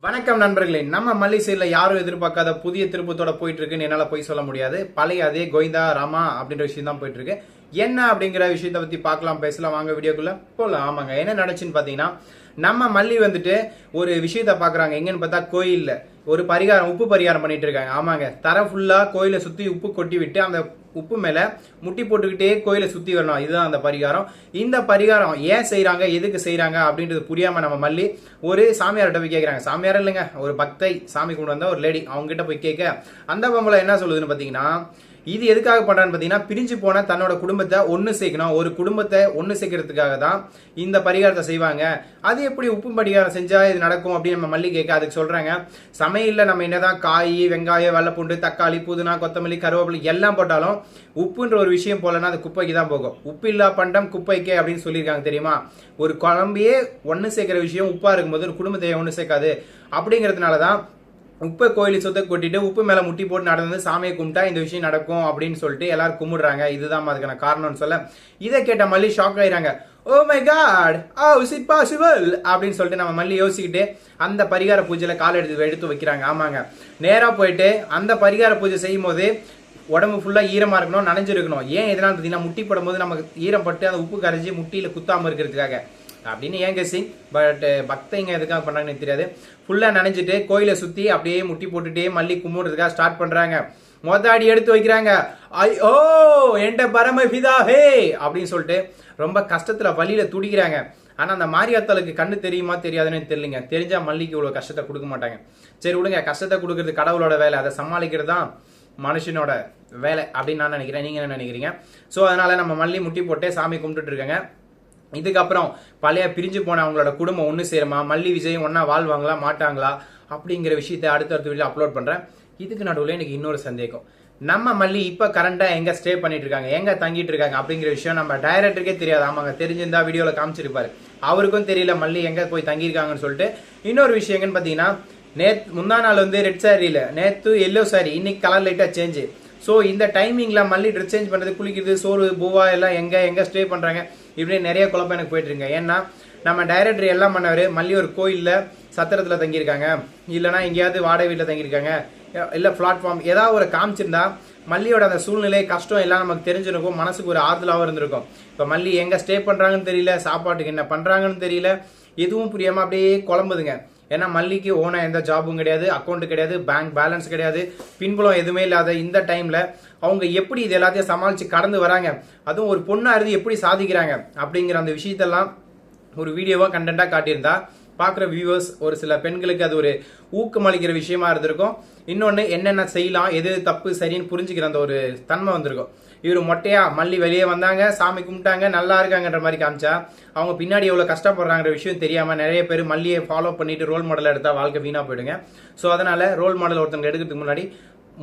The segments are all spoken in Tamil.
வணக்கம் நண்பர்களே. நம்ம மல்லி சைடில் யாரும் எதிர்பார்க்காத புதிய திருப்பத்தோட போயிட்டு இருக்குன்னு என்னால் போய் சொல்ல முடியாது. பழைய அதே கோவிந்தா ராமா அப்படின்ற விஷயம் தான் போயிட்டு இருக்கு. என்ன அப்படிங்கிற விஷயத்தை பற்றி பார்க்கலாம், பேசலாம், வாங்க வீடியோக்குள்ள போகலாம். ஆமாங்க, என்ன நடந்துச்சுன்னு பார்த்தீங்கன்னா, நம்ம மல்லி வந்துட்டு ஒரு விஷயத்த பார்க்குறாங்க. எங்கன்னு பார்த்தா கோயிலில் ஒரு பரிகாரம், உப்பு பரிகாரம் பண்ணிட்டு இருக்காங்க. ஆமாங்க, தர ஃபுல்லாக கோயிலை சுற்றி உப்பு கொட்டி விட்டு அந்த உப்பு மேலே முட்டி போட்டுக்கிட்டே கோயிலை சுற்றி வரணும். இதுதான் அந்த பரிகாரம். இந்த பரிகாரம் ஏன் செய்கிறாங்க, எதுக்கு செய்கிறாங்க அப்படின்றது புரியாமல் நம்ம மல்லி ஒரு சாமியார்கிட்ட போய் கேட்குறாங்க. சாமியார் இல்லைங்க, ஒரு பக்தை, சாமி கொண்டு வந்த ஒரு லேடி, அவங்க கிட்ட போய் கேட்க அந்த பொம்பளை என்ன சொல்லுதுன்னு பார்த்தீங்கன்னா, இது எதுக்காக பண்றான்னு பார்த்தீங்கன்னா, பிரிஞ்சு போன தன்னோட குடும்பத்தை ஒன்று சேர்க்கணும். ஒரு குடும்பத்தை ஒன்று சேர்க்கறதுக்காக தான் இந்த பரிகாரத்தை செய்வாங்க. அது எப்படி உப்பு பரிகாரம் செஞ்சா இது நடக்கும் அப்படின்னு நம்ம மல்லி கேட்க, அதுக்கு சொல்றாங்க, சமையலில் நம்ம என்னதான் காய், வெங்காயம், வெள்ளைப்பூண்டு, தக்காளி, புதினா, கொத்தமல்லி, கருவேப்பிலை எல்லாம் போட்டாலும் உப்புன்ற ஒரு விஷயம் போலன்னா அது குப்பைக்கு தான் போகும். உப்பு இல்லா பண்டம் குப்பைக்கு அப்படின்னு சொல்லியிருக்காங்க தெரியுமா. ஒரு குழம்பையே ஒன்று சேர்க்கிற விஷயம் உப்பா இருக்கும்போது ஒரு குடும்பத்தை ஒன்று சேர்க்காது. அப்படிங்கிறதுனால தான் உப்பை கோயிலை சொத்தை கொட்டிட்டு உப்பு மேல முட்டி போட்டு நடந்து சாமியை கும்பிட்டா இந்த விஷயம் நடக்கும் அப்படின்னு சொல்லிட்டு எல்லாரும் கும்பிடுறாங்க. இதுதான் அதுக்கான காரணம்னு சொல்ல, இதை கேட்ட மல்லி ஷாக் ஆயிடுறாங்க. Oh my god, how is it possible அப்படின்னு சொல்லிட்டு நம்ம மல்லி யோசிக்கிட்டு அந்த பரிகார பூஜையில கால் எடுத்து வைக்கிறாங்க. ஆமாங்க, நேரா போயிட்டு அந்த பரிகார பூஜை செய்யும் போது உடம்பு ஃபுல்லா ஈரமா இருக்கணும், நனைஞ்சிருக்கணும். ஏன் எதனால பார்த்தீங்கன்னா, முட்டி படும் போது நமக்கு ஈரம் பட்டு அந்த உப்பு கரைஞ்சி முட்டியில குத்தாம இருக்கிறதுக்காக அப்படின்னு ஏன் கெஸ்ஸிங். பட் பக்தைங்க எதுக்காக பண்றாங்கன்னு தெரியாது. ஃபுல்லா நினைஞ்சிட்டு கோயிலை சுத்தி அப்படியே முட்டி போட்டுட்டே மல்லி கும்பிடுறதுக்காக ஸ்டார்ட் பண்றாங்க. மொத்தாடி எடுத்து வைக்கிறாங்க. ஐயோ என்ட பரம பிதா ஹே அப்படின்னு சொல்லிட்டு ரொம்ப கஷ்டத்துல வலியில துடிக்கிறாங்க. ஆனா அந்த மாரியாத்தாளுக்கு கண்ணு தெரியுமா தெரியாதுன்னு தெரியலங்க. தெரிஞ்சா மல்லிக்கு இவ்வளவு கஷ்டத்தை கொடுக்க மாட்டாங்க. சரி விடுங்க, கஷ்டத்தை கொடுக்கறது கடவுளோட வேலை, அதை சமாளிக்கிறது தான் மனுஷனோட வேலை அப்படின்னு நான் நினைக்கிறேன். நீங்க என்ன நினைக்கிறீங்க? ஸோ அதனால நம்ம மல்லி முட்டி போட்டே சாமி கும்பிட்டுட்டு இருக்காங்க. இதுக்கப்புறம் பழைய பிரிஞ்சு போன அவங்களோட குடும்பம் ஒன்று சேருமா, மல்லி விஜயம் ஒன்னா வாழ்வாங்களா மாட்டாங்களா அப்படிங்கிற விஷயத்தை அடுத்தடுத்த வீடியோ அப்லோட் பண்றேன். இதுக்கு நடுவில் எனக்கு இன்னொரு சந்தேகம், நம்ம மல்லி இப்ப கரண்டா எங்க ஸ்டே பண்ணிட்டு இருக்காங்க, எங்க தங்கிட்டு இருக்காங்க அப்படிங்கிற விஷயம் நம்ம டைரக்டருக்கே தெரியாது. ஆமாங்க, தெரிஞ்சிருந்தா வீடியோல காமிச்சிருப்பாரு. அவருக்கும் தெரியல மல்லி எங்க போய் தங்கியிருக்காங்கன்னு சொல்லிட்டு. இன்னொரு விஷயம் எங்கன்னு பாத்தீங்கன்னா, முந்தா நாள் வந்து ரெட் சாரியில, நேத்து எல்லோ சாரி, இன்னைக்கு கலர் லைட்டா சேஞ்சு. ஸோ இந்த டைமிங்ல மல்லி ட்ரெஸ் சேஞ்ச் பண்றது, குளிக்கிறது, சோறு பூவா எல்லாம் எங்க ஸ்டே பண்றாங்க இப்படி நிறைய குழப்பம் எனக்கு போயிட்டு இருங்க. ஏன்னா நம்ம டைரக்டர் எல்லாம் பண்ணவர் மல்லி ஒரு கோயில்ல சத்திரத்துல தங்கியிருக்காங்க, இல்லைன்னா எங்கேயாவது வாடகை வீட்டில் தங்கியிருக்காங்க, இல்ல பிளாட்ஃபார்ம் ஏதாவது ஒரு காமிச்சிருந்தா மல்லியோட அந்த சூழ்நிலை கஷ்டம் எல்லாம் நமக்கு தெரிஞ்சிருக்கும், மனசுக்கு ஒரு ஆறுதலாகவும் இருந்திருக்கும். இப்போ மல்லி எங்க ஸ்டே பண்றாங்கன்னு தெரியல, சாப்பாட்டுக்கு என்ன பண்றாங்கன்னு தெரியல, எதுவும் புரியாம அப்படியே குழம்புதுங்க. ஏன்னா மல்லிக்கு ஓனா எந்த ஜாபும் கிடையாது, அக்கௌண்ட் கிடையாது, பேங்க் பேலன்ஸ் கிடையாது, பின்புலம் எதுவுமே இல்லாத இந்த டைம்ல அவங்க எப்படி இது எல்லாத்தையும் சமாளிச்சு கடந்து வராங்க, அதுவும் ஒரு பொண்ணா இருந்து எப்படி சாதிக்கிறாங்க அப்படிங்கிற அந்த விஷயத்தெல்லாம் ஒரு வீடியோவா கண்டென்ட்டா காட்டியிருந்தா பார்க்குற வியூவர்ஸ் ஒரு சில பெண்களுக்கு அது ஒரு ஊக்கமளிக்கிற விஷயமா இருந்திருக்கும். இன்னொன்று என்னென்ன செய்யலாம், எது தப்பு சரின்னு புரிஞ்சுக்கிற அந்த ஒரு தன்மை வந்திருக்கும். இவர் மொட்டையா மல்லி வெளியே வந்தாங்க, சாமி கும்பிட்டாங்க, நல்லா இருக்காங்கன்ற மாதிரி காமிச்சா அவங்க பின்னாடி எவ்வளவு கஷ்டப்படுறாங்கிற விஷயம் தெரியாம நிறைய பேர் மல்லியை ஃபாலோ பண்ணிட்டு ரோல் மாடல் எடுத்தா வாழ்க்கை வீணா போயிடுங்க. ஸோ அதனால ரோல் மாடல் ஒருத்தவங்க எடுக்கிறதுக்கு முன்னாடி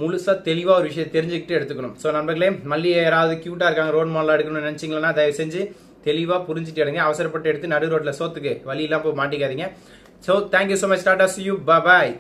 முழுசா தெளிவா ஒரு விஷயம் தெரிஞ்சுக்கிட்டு எடுத்துக்கணும். ஸோ நண்பர்களே, மல்லியை யாராவது கியூட்டா இருக்காங்க ரோல் மாடல் எடுக்கணும்னு நினைச்சீங்கன்னா தயவு செஞ்சு தெளிவா புரிஞ்சுட்டு எடுங்க. அவசரப்பட்டு எடுத்து நடு ரோட்ல சோத்துக்கு வழி இல்லாம போய் மாட்டிக்காதீங்க. So thank you so much. Tata, see you, bye bye.